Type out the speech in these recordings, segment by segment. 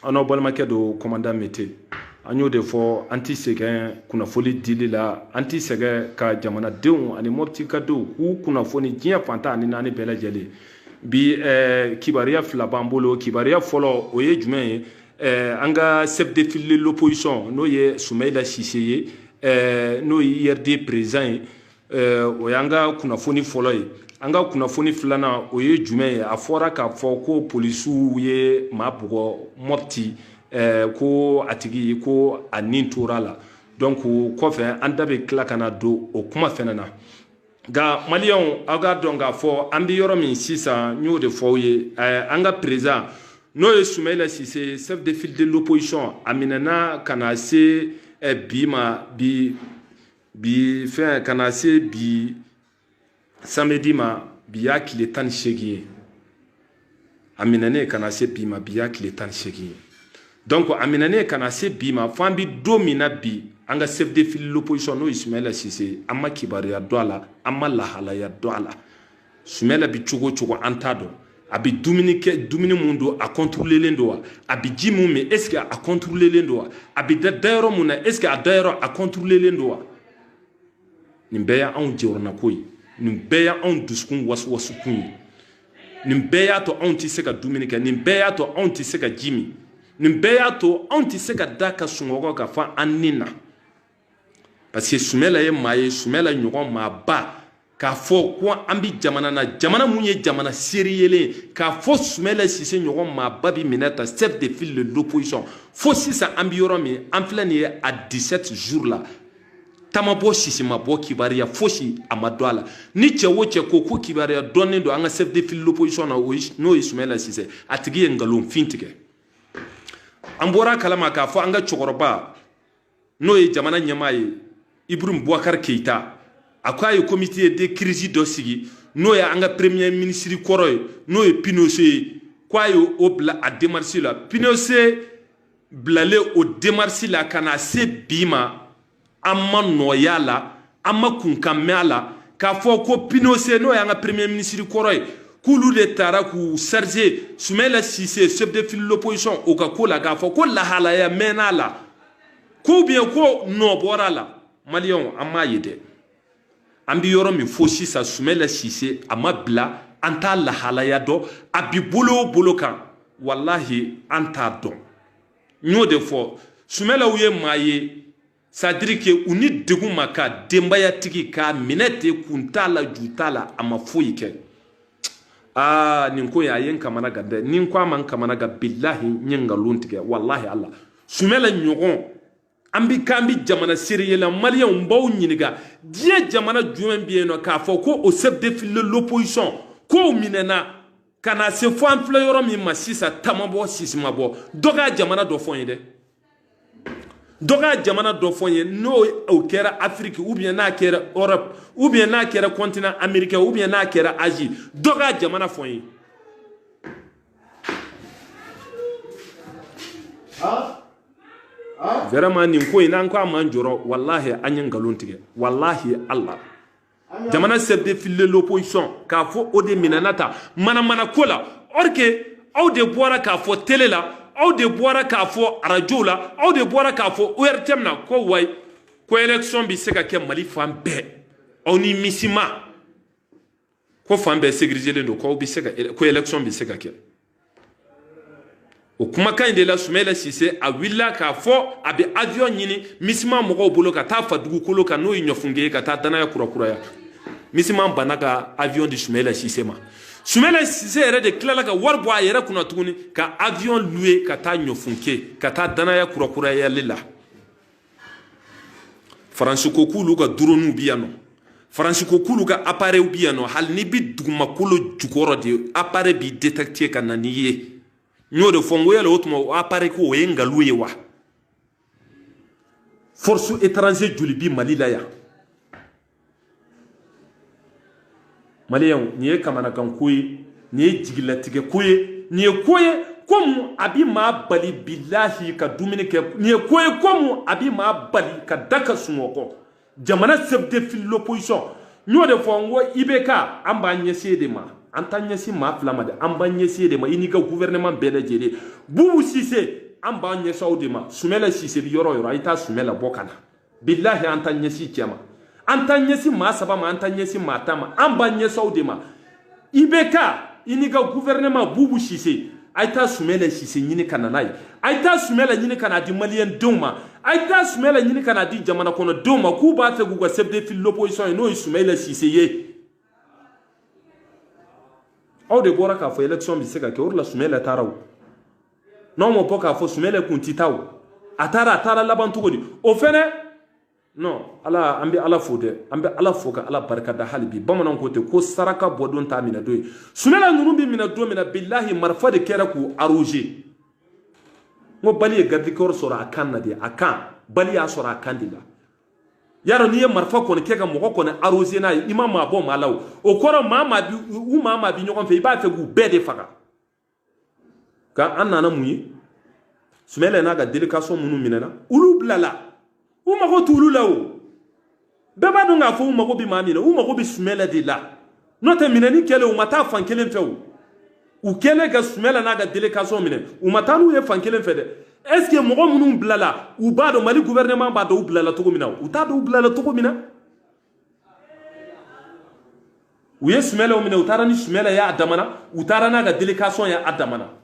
Ano balma do commandant Mété anyo de fo anti segen kuna foli dili la anti segen ka jamana denw ani mopti ka do ku kuna foni jiya fanta ani nani bela jeli bi kibaria fila bambolo kibaria folo oye jumen anga chef de file l'opposition no ye Soumaïla Cissé no IRD président o yanga kuna foni folo ye anga kuna foni filana oye jumen a fora ka fo ko polisu ye mabugo mopti ko atigi ko anin torala donc ko fe anda be kla kana do o kuma fenana ga malion aga donga fo ambi yoro min sisa nyu de fo ye anga président no ye Soumaïla Cissé chef de file de l'opposition aminana kana se bima bi fe kana se bi samedi ma biya kile tan shegi aminane kana se bima biya kile tan shegi donc aminane kana se bima fambi domina bi anga chef de file l'opposition no Soumaïla Cissé amma kibaria doala amma lahala ya doala Soumaïla bi chugo antado abi dumini mundo a contrôler lendo abi jimu me est-ce que a contrôler lendo abi dairo muna est-ce que a dairo a contrôler lendo nimbeya on jorna koy nimbeya on duskun wasu kun nimbeya to on ti seka dumini ka nimbeya to on ti seka jimi nimbeya to on ti seka daka sungogo ka fa anina parce que Soumaïla ye maye Soumaïla nyogon ma ba ka fo ko ambi jamana na jamana munye jamana sérieux ka fo Soumaïla Cissé nyogon ma babi minata chef de file de l'opposition fo sisa ambi yoromi en plein à 17 jours là tamabo Cissé mabo kibaria fosi amadwala ni chewo ko kibaria donne do anga chef de file de l'opposition na no Soumaïla Cissé atigi ngalum fintike ambora kalama ka fo anga chokoroba no ye jamana nyamaye Ibrahim Boubacar Keïta akwai comité de crise dosigi no ya anga premier ministre koroy no ye Pinochet kwayo obla a démarcher la Pinochet blale o démarcher la kana se bima amma noyala amma kunkamela ka fo ko Pinochet no ya anga premier ministre koroy kulu de tara ku Serge Soumaïla Cissé chef de file l'opposition o ka ko la ka fo ko la hala ya menala ko bien ko no borala malion amma yede ambi yoro mi fosi sa Soumaïla Cissé ama bla anta la halaya do abi bolo kan wallahi anta do nyo de fo Soumaïla uye maye c'est-à-dire que uni degu maka dembaya tiki ka minete kuntala jutala ama foyike ninko ya yen kamana gadde ninko man kamana ga billahi nyinga luntige wallahi Allah Soumaïla nyogon ambi kambi jamana sérieux la malien mbaw nyiniga die jamana jumen bieno ka fo ko au chef de file l'opposition ko minena kana se fo en fleur mi masisa tamabo sismabo doga jamana do fo yede doga jamana do fo yede no au kera Afrique ou bien na kera Europe ou bien na kera continent américain ou bien na kera Asie doga jamana fo yede vraiment nin ko ina ko man joro wallahi anyen galontige wallahi Allah jamana chef de file l'opposition ka fo ode minanata mana kola orke au de boira ka fo télé la au de boira ka fo radio la au de boira ka fo ORTM na ko way ko élection bi se ka ke Mali fambe on ni misima ko fambe sécuriser le ko bi se ka ko élection bi se ka ke o kuma kan de la Soumaïla Cissé a willa ka fo abi avion nyini misima mogo bolo ka ta fa dugu kolo ka no nyofunge ka ta dana ya kura ya misima banaka avion de Soumaïla Cissé ma Soumaïla Cissé era de klala ka warbo ayera kuna tuguni ka avion loué ka ta nyofunke ka ta dana ya kura ya lila France ko kulu ka drone biano France ko kulu ka appareil biano hal ni bi duguma kolo jukoro de appareil bi détecter ka naniye nyo de fongo ya l'autre appareil ko yenga loué wa force étranger julibi Mali la ya Malien ni kamana kan koyi ni jigilatige koyi ni koyi comme abi ma bali billahi ka dumine ke ni koyi comme abi ma bali ka daka sunoko jamana chef de file l'opposition nyo de fongo ibeka amba nyese de ma antanya si ma flamade ambanye si de ma iniga gouvernement bele jere Boubou Cissé an b'a ɲɛsin aw de ma Sumɛlɛ Sise bi yɔrɔ yɔrɔ a ye taa Sumɛlɛ bɔ ka na billahi an ta ɲɛsin cɛ ma an ta ɲɛsin maa 3 ma an ta ɲɛsin maa 10 ma an b'a ɲɛsin aw de ma IBK i n'i ka gouvernement Boubou Cissé a ye taa Sumɛlɛ Sise ɲini ka na n'a ye a ye taa Sumɛlɛ ɲini ka na di maliyɛn denw ma a ye taa Sumɛlɛ ɲini ka na di jamana kɔnɔ denw ma k'u b'a fɛ k'u ka chef de file l'opposition ye n'o ye Sumɛlɛ Sise ye aw de bɔra k'a fɔ élection bɛ se ka kɛ o de la Sumɛlɛ taara o n'aw ma bɔ k'a fɔ Sumɛlɛ kun tɛ taa o a taara laban cogo di o fɛnɛ non ala an bɛ ala fo dɛ an bɛ ala fo ka ala barikada hali bi bamananw ko ten ko saraka bɔdon t'a minɛ don ye Sumɛlɛ ninnu bɛ minɛ don min na billahi marifa de kɛra k'u arroser n ko Bali ye garde corps sɔrɔ a kan na de a kan Bali y'a sɔrɔ a kan de la yarɔ n'i ye marifa kɔni kɛ ka mɔgɔ kɔni arroser n'a ye i ma maa bɔ maa la o kɔrɔ maa bi ɲɔgɔn fɛ i b'a fɛ k'u bɛɛ de faga ka an nana mun ye Sumɛlɛ n'a ka délégation minnu minɛna olu bilala u mago t'olu la o bɛɛ b'a dɔn k'a fɔ u mago bɛ maa min na u mago bɛ Sumɛlɛ de la n'o tɛ minɛni kɛlen u ma taa fan kelen fɛ o u kɛlen ka Sumɛlɛ n'a ka délégation minɛ u ma taa n'u ye fan kelen fɛ dɛ est-ce que mɔgɔ minnu bilala u b'a dɔn Mali gouvernement b'a dɔn u bilala cogo min na u t'a dɔn u bilala cogo min na u ye Sumɛlɛw minɛ u taara ni Sumɛlɛ ye a damana u taara n'a ka délégation ye a damana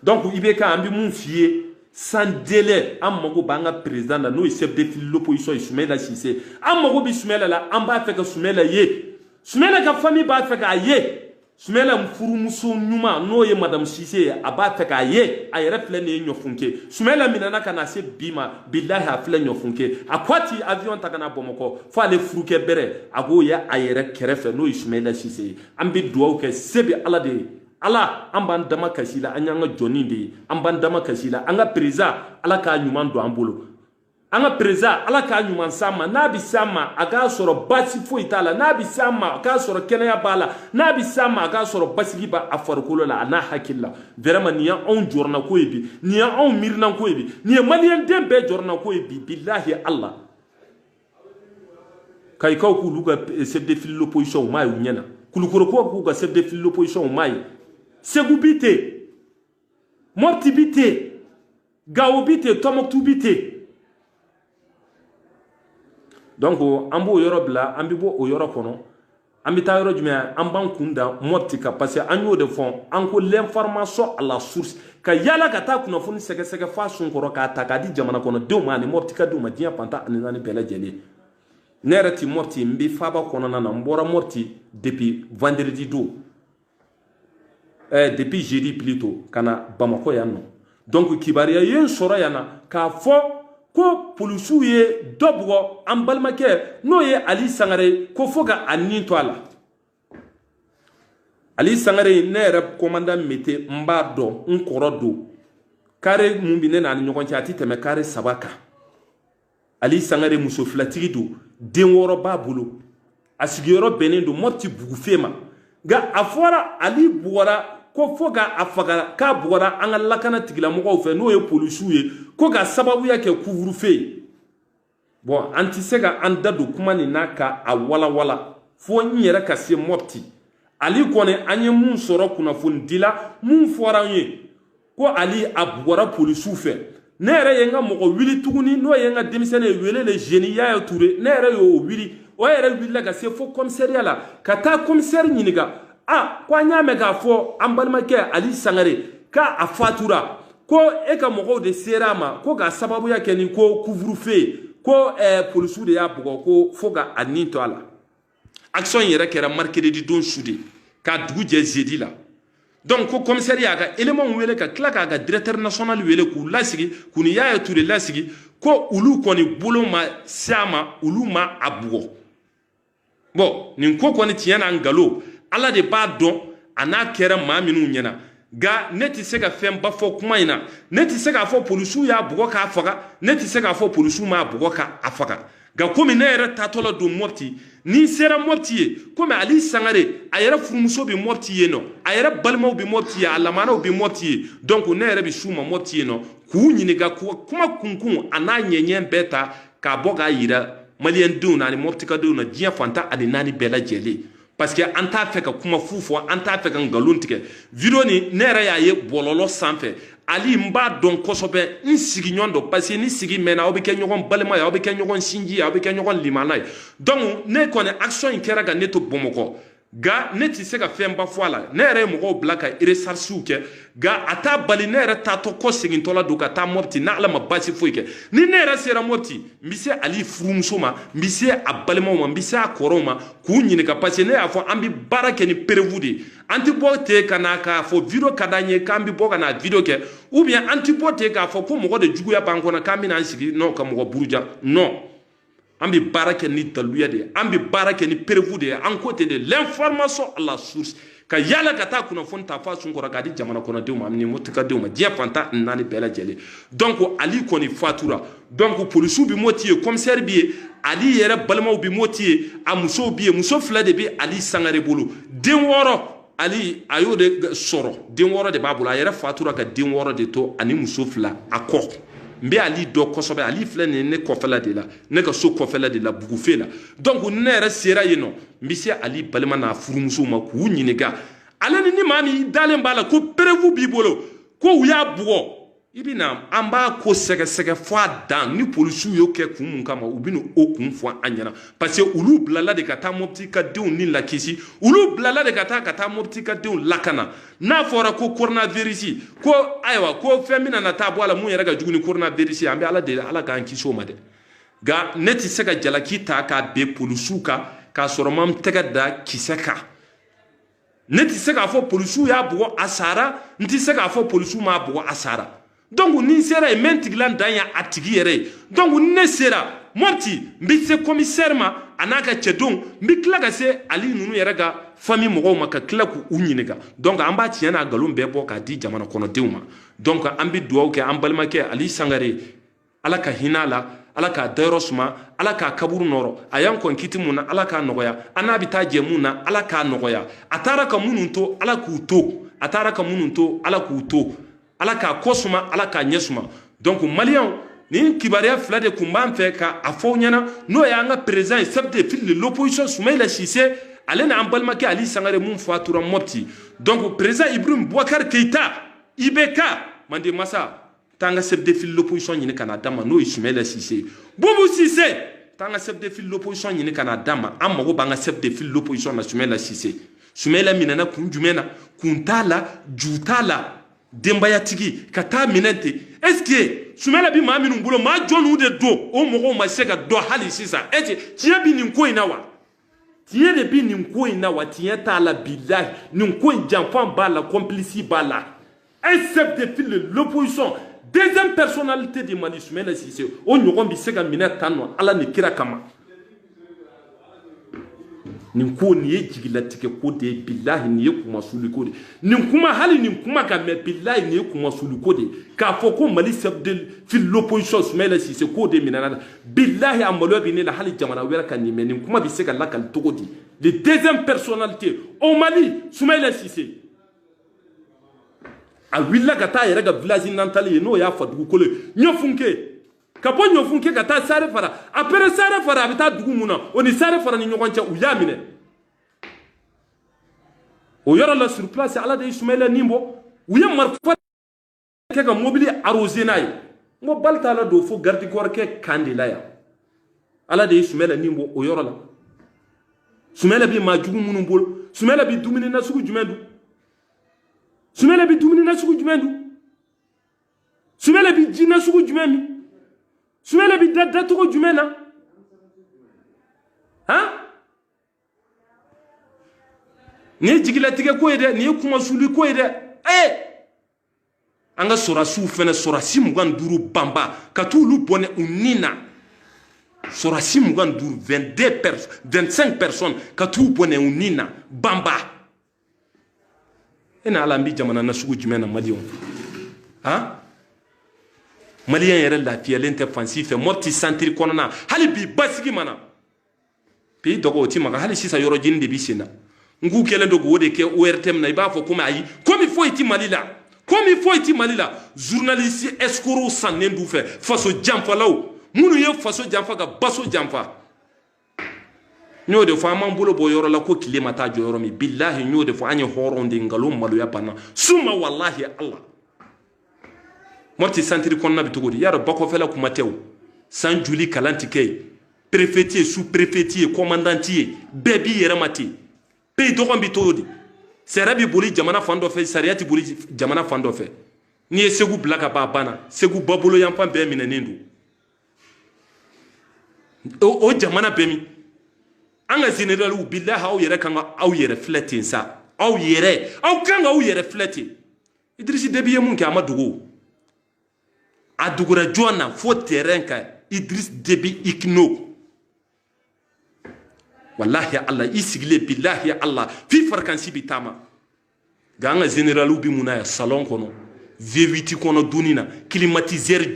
donc IBK an bɛ mun f'i ye sans délai an mago b'an ka président la n'o ye chef de file l'opposition ye Sumɛlɛ Sise an mago bɛ Sumɛlɛ la an b'a fɛ ka Sumɛlɛ ye Sumɛlɛ ka famille b'a fɛ k'a ye Sumɛlɛ furumuso ɲuman n'o ye madame Cissé ye a b'a fɛ k'a ye a yɛrɛ filɛ nin ye ɲɔfunke Sumɛlɛ minɛna ka na se bi ma billahi a filɛ ɲɔfunke a ko a ti avion ta ka na Bamakɔ fo ale furukɛ bɛrɛ a k'o ye a yɛrɛ kɛrɛfɛ n'o ye Sumɛlɛ Cissé ye an bɛ dugawu kɛ se bɛ ala de ye ala an b'an dama kasi la an y'an ka jɔnni de ye an b'an dama kasi la an ka président ala k'a ɲuman don an bolo an ka président ala k'a ɲuman s'an ma n'a bɛ s'an ma a k'a sɔrɔ baasi foyi t'a la n'a bɛ s'an ma a k'a sɔrɔ kɛnɛya b'a la n'a bɛ s'an ma a k'a sɔrɔ basigi b'a farikolo la a n'a hakili la vraiment nin y'anw jɔrɔna ko ye bi nin y'anw miirina ko ye bi nin ye maliyɛnden bɛɛ jɔrɔna ko ye bi billahi Allah kayikaw k'olu ka chef de file l'opposition u m'a ye u ɲɛna kulukorokow k'u ka chef de file l'opposition u m'a ye Segu bi ten Mopti bi ten Gao bi ten Tɔnbukutu bi ten donc an b'o yɔrɔ bila an bɛ bɔ o yɔrɔ kɔnɔ an bɛ taa yɔrɔ jumɛn an b'an kun da Mopti kan parce que an y'o de fɔ an ko l'information à la source ka yala ka taa kunnafoni sɛgɛsɛgɛ f'a sun kɔrɔ k'a ta k'a di jamana kɔnɔdenw ma ani Mopti ka denw ma diɲɛ fantan ani naani bɛɛ lajɛlen ne yɛrɛ ti Mopti n bɛ faaba kɔnɔna na n bɔra Mopti depuis vendredi don depuis jeudi plutôt kana Bamako yan nɔ donc kibaruya ye n sɔrɔ yan na k'a fɔ ko polisiw ye dɔ bugɔ an balimakɛ n'o ye Ali Sangare ko fo ka a nin to a la Ali Sangare ne yɛrɛ commandant Mete n b'a dɔn n kɔrɔ don carré mun bi ne n'a ni ɲɔgɔn cɛ a tɛ tɛmɛ carré 3 kan Ali Sangare muso filatigi don den 6 b'a bolo a sigiyɔrɔ bɛnnen don Mopti bugufe ma nka a fɔra Ali bugɔra ko fo k'a faga k'a bugɔra an ka lakana tigilamɔgɔw fɛ n'o ye polisiw ye ko ka sababuya kɛ couvre-feu ye bon an tɛ se ka an da don kuma nin na ka a walawala fo n yɛrɛ ka se Mopti Ali kɔni an ye mun sɔrɔ kunnafonidi la mun fɔra an ye ko Ali a bugɔra polisiw fɛ ne yɛrɛ ye n ka mɔgɔ wuli tuguni n'o ye n ka denmisɛnnin ye wele le jeune Yaya Touré ne yɛrɛ y'o wuli o yɛrɛ wulila ka se fo commissariat la ka taa commissaire ɲininka ko an y'a mɛn k'a fɔ an balimakɛ Ali Sangare k'a fatura ko e ka mɔgɔw de sera a ma ko k'a sababuya kɛ ni ko couvre-feu ye ko polisiw de y'a bugɔ ko fo ka a nin to a la action yɛrɛ kɛra mercredi don su de k'a dugu jɛ jeudi la donc ko commissaire y'a ka élément wele ka tila k'a ka directeur national wele k'u lasigi k'u ni Yaya Touré lasigi ko olu kɔni bolo ma s'a ma olu ma a bugɔ bon nin ko kɔni tiɲɛ na ngalon ala de b'a dɔn a n'a kɛra maa minnu ɲɛna nka ne tɛ se ka fɛnba fɔ kuma in na ne tɛ se k'a fɔ polisiw y'a bugɔ k'a faga ne tɛ se k'a fɔ polisiw m'a bugɔ k'a faga nka komi ne yɛrɛ taatɔ la don Mopti ni sera Mopti ye komi Ali Sangare a yɛrɛ furumuso bɛ Mopti ye nɔ a yɛrɛ balimaw bɛ Mopti ye a lamanaw bɛ Mopti ye donc ne yɛrɛ bɛ s'u ma Mopti ye nɔ k'u ɲininka kuma kunkun a n'a ɲɛɲɛ bɛɛ ta k'a bɔ k'a yira maliyɛndenw na ani Moptikadenw na diɲɛ fantan ani naani bɛɛ lajɛlen parce que an t'a fɛ ka kuma fu fɔ an t'a fɛ ka ngalon tigɛ video ni ne yɛrɛ y'a ye bɔlɔlɔ sanfɛ ali mba don kosobe nsigi nyondo parce que ni sigi mena obi ke nyogon balema ya obi ke nyogon sinji ya obi ke nyogon limana donc ne kone action in kera ga neto bomoko ga ne ti se ka femba foala ne re mo blaka iresarsu ke ga ata bali ne re tato ko sigin tola do ka ta mopti na ala mabasi foike ni ne re sera mopti mbise ali frumsuma mbise abalema mo mbise akoroma ku nyini ka parce ne afo ambi barake ni prevude antibote kana ka fo video kadanye kambi boka na video ke ou bien antibote ka fo ko mo de jugu ya banko na kambi na sigi no ka mo buruja non ambi barake ni taluya de ambi barake ni prevu de en côté de l'information à la source ka yala kata kuna fonta fa sun ko rakadi jamana kono de ma ni mutka de ma dia fanta nani bela jele donc ali koni fatura donc police bi motier commissaire bi ali yere balma bi motier amuso bi muso flade bi ali sangare bolo den woro ali ayo de soro den woro de babula yere fatura ka den woro de to ani muso fla akor mbe ali do kosobe ali fle ne kofela de la ne ka so kofela de la bugufe la donc ne re sera yeno mbisi ali balema na furumuso ma ku nyiniga ale ni mami dalen bala ko prevu bibolo ko uya bugo ibina amba ko sege fois dan ni polisu yo ke kun kama ubino okun fois anyana parce que ulu blala de kata mopti ka deun ni la kisi ulu blala de kata mopti ka deun lakana na fora ko coronavirus ko aywa ko femina na tabo ala mun yera ga juguni coronavirus ambe ala de ala ga ankiso made ga neti sega jalaki ta ka be polisu ka soromam tega da kiseka neti sega fo polisu ya bugo asara nti sega fo polisu ma bugo asara donc ni sera mentiglan danya atigi yere donc ne sera morti mbise commissaire ma anaka chedon mbikla ga se ali nunu yere ga famille mo ma ka kla ku unyinega donc amba tiana galum be bo ka di jamana kono deuma donc ambi duwa ke ambalma ke ali sangare alaka hinala alaka dairosma alaka kaburu noro ayan kon kitimuna alaka nogoya anabi tajemuna alaka nogoya ataraka mununto alaku to ataraka mununto alaku to alaka kosuma alaka nyesuma donc malien ni kibaria flade kumban fe ka afo nyana no ya nga président chef de file de l'opposition Soumaïla Cissé alena ambalma ke ali sangare mun fatura mopti donc président Ibrahim Boubacar Keïta IBK mande massa tanga chef de file de l'opposition ni kana dama no Soumaïla Cissé Boubou Cissé tanga chef de file de l'opposition ni kana dama amago banga chef de file de l'opposition na Soumaïla Cissé Soumaïla minana kunjumena kuntala jutala dembaya tigi kata minente est-ce que Soumaïla bi ma minu bulo ma jonu de do o mogo ma sega do hali sisa eti tiye bi nin ko inawa tiye de bi nin ko inawa tiye ta la billahi nin ko janfan bala complice bala un chef de file de l'opposition deuxième personnalité de Mali Soumaïla Cissé o nyogon bi sega minete tanno ala ni kira kama nin ko ni ye jigila tike ko de billahi ni ye kuma sulu ko de nin kuma hali nin kuma ka me billahi ni ye kuma sulu ko de ka fo ko Mali chef de file l'opposition Soumaïla Cissé ko de minana billahi amalo bi ne la hali jamana wera kan ni me nin kuma bi se ka lakal togo di le deuxième personnalité au Mali Soumaïla Cissé a willa ka ta yera ga village nantali no ya fa dugu kole nyofunke ka bo nyofunke ka ta sare fara après sare fara abita dugu muna oni sare fara ni nyogoncha u yamine o yoro la sur place ala de Soumaïla nimbo u ya marfa ke ga mobili arrosé nay mo balta la do fo gardi gor ke kandila ya ala de Soumaïla nimbo o yoro la Soumaïla bi ma jugu munun bol Soumaïla bi dumini na sugu jumendu Soumaïla bi dumini na sugu jumendu Soumaïla bi jina sugu jumemi Soumaïla bi dada togo jumena hein ni jigila tige ko ede ni kuma suli ko ede anga sora su fene sora simugan duru bamba katulu bone unina sora simugan duru 25 personnes katulu bone unina bamba ina alambi jamana na sugu jumena malion hein malien yere la fielen te fansif morti sentir konona hali bi basigi mana pi dogo ti maga hali sisa yoro jinde bi sina ngu kele dogo wode ke ORTM na iba fo kuma ayi comme il faut iti malila journaliste escoro sanendu fe faso jamfa law munu ye faso jamfa ga baso jamfa nyode fo amambolo bo yoro la ko kilema ta joro mi billahi nyode fo anye horonde ngalo malu ya bana suma wallahi allah Morti santiri konna bitogodi yaro bako fela kumatew san juli kalantike préfet sous-préfet commandant bebi yeramati pe dogon bitogodi serabi boli jamana fando fe sariati boli jamana fando fe ni e segu blaka babana segu babolo yampan be minenendu o jamana bemi anga general u billahi aw yere kan aw yere fletin sa aw yere aw kan aw yere fletin Idrissi Déby ye mun ke amadugo adugura jona fo terrain ka Idriss Déby ikno wallahi Allah isigle billahi Allah fi farkansi bitama ganga general u bi munaya salon kono V8 kono dunina climatiseur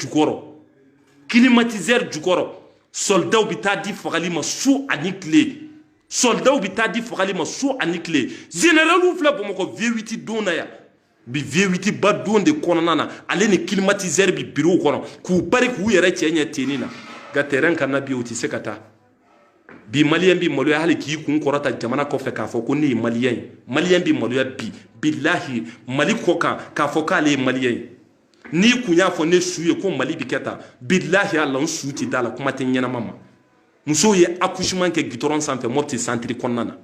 jukoro soldat bi tadi fagali ma su anikle soldat bi tadi fagali ma su anikle general u fla bomoko V8 donaya bi V8 ba donde kono nana ale ni climatiseur bi bureau kono ku bari ku yere chenye tenina ga terrain kana bi uti sekata bi malien bi molo hali ki kun korata jamana ko fe ka fo ko ni malien bi molo bi billahi mali ko ka fo ka le malien ni kunya fo ne suye ko mali bi keta billahi Allah suuti dala kuma te nyana mama muso ye accouchement ke gitoron sanfe mopti santri konnana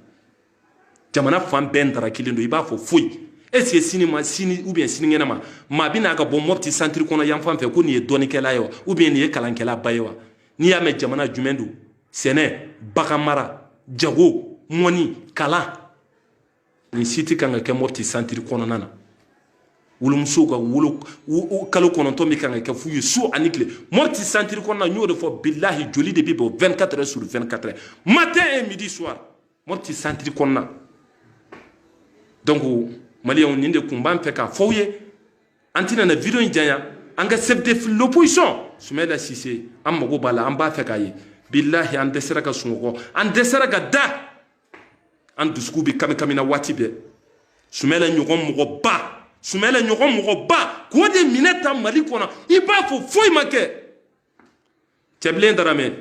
jamana fam bendara kilindo iba fo foi est-ce que sini ou bien sini ngena ma bina ga bon mopti santri konna yam fam fe ko ni doni kela yo ou bien ni kalankela bayewa ni ya me jamana jumendu sene bakamara jago moni kala ni siti kanga ke mopti santri konna nana wulumso ga wulu kalo kononto mi kanga ke fuyu su anikle mopti santri konna nyodo fo billahi joli de bibo 24 heures sur 24 heures matin et midi soir mopti santri konna donc malien ninde kumban fe ka fowye antina na video njanya anga chef de l'opposition Soumaïla Cissé amago bala amba fe kaye billahi an desera ka sungo an desera ka da an dusku bi kamina watibe Soumaïla nyogon mugo ba ko de mineta mali kona iba fo foy make teblen darame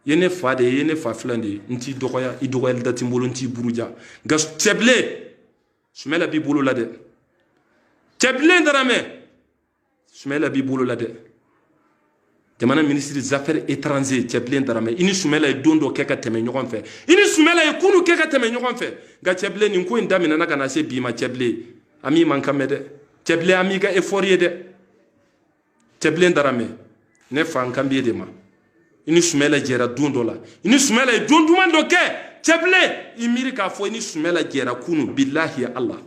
yene fade yene fa flande nti dokoya idokoyal dati mbolo nti buruja gas teble Soumaïla bi bolo la de teblen darame Soumaïla bi bolo la de jamana ministre des affaires étrangères teblen darame ini Soumaïla dondo keka teme nyogon fe ini Soumaïla kunu keka teme nyogon fe ga teblen ni ko indamina na kana se bima teblen ami mankamede teblen ami ga effort yede teblen darame ne fan kambi de ma ini Soumaïla jera dondo la ini Soumaïla dondo mando ke teblen imiri ka fo ini Soumaïla jera kunu billahi Allah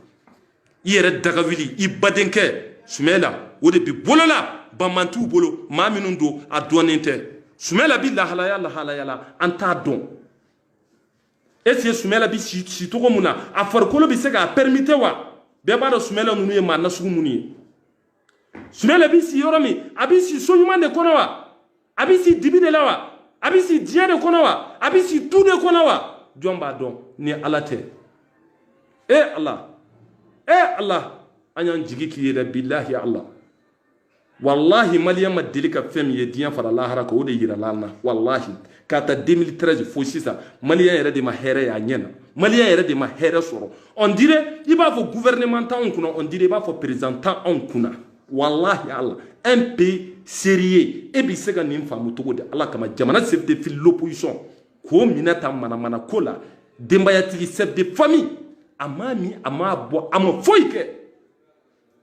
yere dagawili ibadenke Soumaïla wode bi bolola bamantu bolo maminundo adonente Soumaïla billahi la hala anta don esi Soumaïla bi si to muna afarkolo bi sega permite wa beba do Soumaïla nunu ye manna sugu muni Soumaïla bi si yoromi abisi sonyuma de kono wa abisi dibi de la wa abisi dia de kono wa abisi tout de kono wa jomba don ni alate Allah anyan jigi ki yeda billahi Allah wallahi maliyam madilika fem ye diyan fara lahara ko de yira lalna wallahi kata 2013 fo sisa maliyam yere de ma here ya nyena maliyam yere de ma here soro on dirait il va faut gouvernemental on kuna on dirait il va faut présentant on kuna wallahi Allah un pays sérieux e bi sega nim famu to de Allah kama jamana chef de file l'opposition ko minata mana kola dembayati chef de famille amami amabo amofoike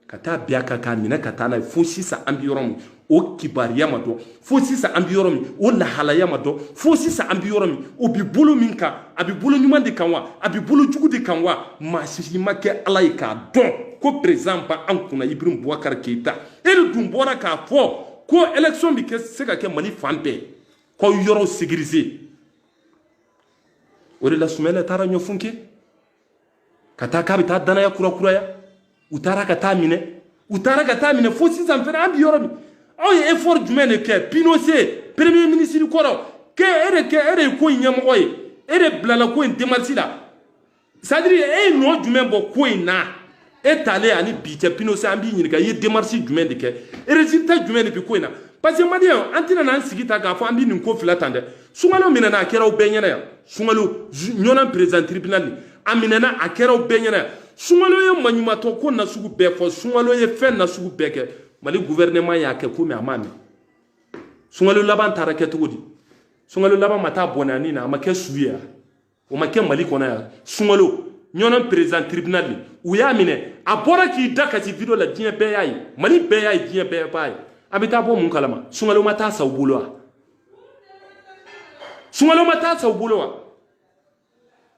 kata biaka ka mina kata na fosi sa ambiyorom o kibariya mado fosi sa ambiyorom o la halaya mado fosi sa ambiyorom o bi bolo minka abi bolo nyuma de kanwa abi bolo jugu de kanwa ma sisi make alaika don ko président ba ankuna Ibrahim Boubacar Keita e dum bora ka fo ko élection bi ke se ka ke Mali fambe ko yoro sécuriser o de la Soumaïla tara nyofunke kata ka bi ta dana ya kura ya utara ka tamine fo sisan fere ambi yoromi aw ye effort jumene ke Pinochet premier ministre koro ke ere ko nyamgo ye ere blala ko demarche la sadiri no jumen bo ko ina etale ani biche Pinochet ambi nyini ka ye demarche jumen de ke résultat jumen de ko ina parce que malien antina nan sigita ga fo ambi nin ko filatande sungalo minana akera benyana ya sungalo nyona président tribunal aminana akera benyana sungalo ye manyuma to ko na sugu be fo sungalo ye fen na sugu beke mali gouvernement y'a kɛ ko mais a m'a mɛn sunkalo laban taara kɛ cogo di sunkalo laban ma taa bɔnani na a ma kɛ su ye o ma kɛ mali kɔnɔ yan sunkalo ɲɔnɔ président tribunal u y'a minɛ a bɔra k'i da kasi video la diɲɛ bɛɛ y'a ye mali bɛɛ y'a ye diɲɛ bɛɛ b'a ye a bɛ taa bɔ mun kalama sunkalo ma taa sa u bolo wa sunkalo ma taa sa u bolo wa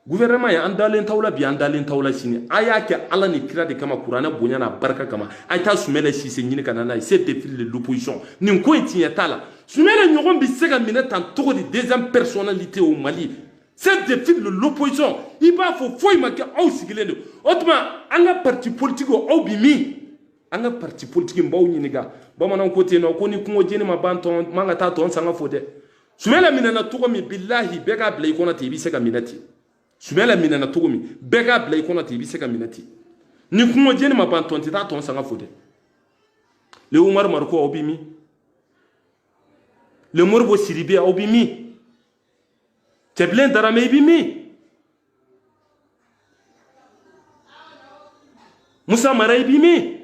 gouvernement ye an dalen t'aw la bi an dalen t'aw la sini a y'a kɛ ala ni kira de kama kuranɛ bonya n'a barika kama a ye taa Sumɛlɛ Sise ɲini ka na n'a ye c'est défi de l'opposition nin ko in tiɲɛ t'a la Sumɛlɛ ɲɔgɔn bɛ se ka minɛ tan cogo di deuxième personnalité au Mali c'est défi de l'opposition i b'a fɔ foyi ma kɛ aw sigilen don o tuma an ka parti politique aw bi min an ka parti politique n b'aw ɲininka bamananw ko ten nɔ ko ni kungo jeni ma ban tɔn man ka taa tɔn sanga fɔ dɛ Sumɛlɛ minɛna cogo min bilahi bɛɛ k'a bila i kɔnɔ ten i bɛ se ka minɛ ten Sumɛlɛ minɛna cogo min bɛɛ k'a bila i kɔnɔ ten i bɛ se ka minɛ ten ni kungo jeni ma ban tɔn tɛ taa tɔn sanga fɔ dɛ le Umaru Mariko aw bi min le Moribo Sidibe aw bi min Cɛbilen Darame i bi min Musa Mara i bi min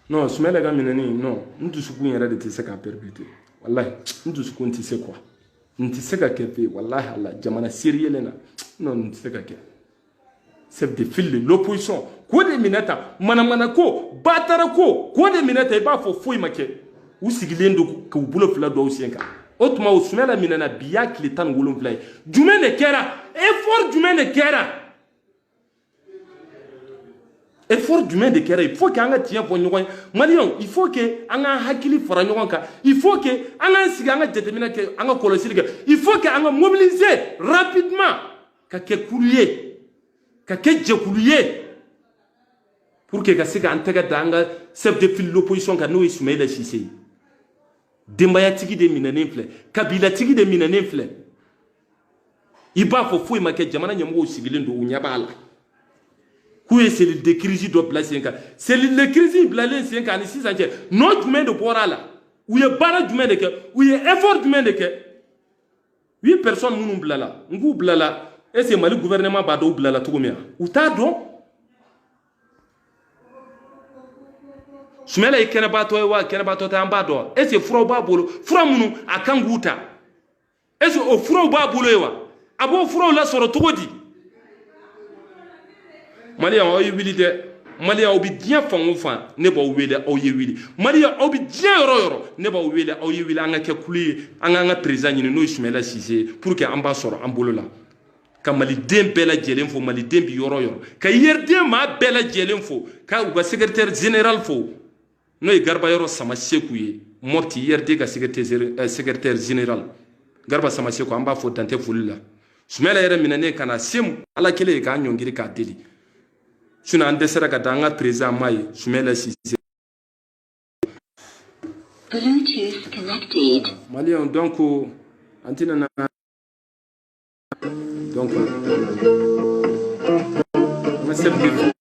non Sumɛlɛ ka minɛni non n dusukun yɛrɛ de tɛ se k'a perpétuer wallahi n dusukun tɛ se quoi n tɛ se ka kɛ fe wallahi Allah jamana seri yɛlɛ na non n tɛ se ka kɛ c'est de fil de l'opposition ko de minɛ ta manamana ko batara ko de minɛ ta i b'a fɔ foyi ma kɛ u sigilen don k'u bolo fila dɔw sen kan o tuma o Sumɛlɛ minɛna bi y'a tile 17 ye jumɛn de kɛra effort jumɛn de kɛra effort jumɛn de kɛra il faut que an ka tiɲɛ fɔ ɲɔgɔn ye maliyɛnw il faut que an ka hakili fara ɲɔgɔn kan il faut que an k'an sigi an ka jateminɛ kɛ an ka kɔlɔsili kɛ il faut que an ka mobiliser rapidement ka kɛ kuru ye ka kɛ jɛkulu ye pour que ka se k'an tɛgɛ da an ka chef de file l'opposition kan n'o ye Sumɛlɛ Sise ye denbayatigi de minɛnen filɛ kabilatigi de minɛnen filɛ i b'a fɔ foyi ma kɛ jamana ɲɛmɔgɔw sigilen don u ɲɛ b'a la k'u ye cellule de crise dɔ bila sen kan cellule de crise bilalen sen kan ni sisan cɛ nɔ jumɛn de bɔra a la u ye baara jumɛn de kɛ u ye effort jumɛn de kɛ 8 personnes minnu bilala n k'u bilala est ce que Mali gouvernement b'a dɔn u bilala cogo min u t'a dɔn Sumɛlɛ ye kɛnɛbaatɔ ye wa kɛnɛbaatɔ tɛ an b'a dɔn est ce que furaw b'a bolo fura minnu a kan k'u ta est ce que o furaw b'a bolo ye wa a b'o furaw lasɔrɔ cogo di Maliyɛnw aw ye wuli dɛ Maliyɛnw aw bɛ diɲɛ fan o fan ne b'aw wele aw ye wuli Maliyɛnw aw bɛ diɲɛ yɔrɔ o yɔrɔ ne b'aw wele aw ye wuli an ka kɛ kulu ye an k'an ka président ɲini n'o ye Sumɛlɛ Sise ye pour que an b'a sɔrɔ an bolo la ka maliden bɛɛ lajɛlen fo maliden bi yɔrɔ o yɔrɔ ka IRD maa bɛɛ lajɛlen fo ka u ka secrétaire général fo n'o ye Garba Yɔrɔ Sama Seku ye Mopti IRD ka secrétaire général Garba Sama Seku an b'a fɔ dan tɛ foli la Sumɛlɛ yɛrɛ minɛnen ka na se Ala kelen ye k'a ɲɔngiri k'a deli sinon an dɛsɛra ka da an ka président ma ye Sumɛlɛ Sise Bluetooth connected Maliyɛnw donc an tɛna na donc on a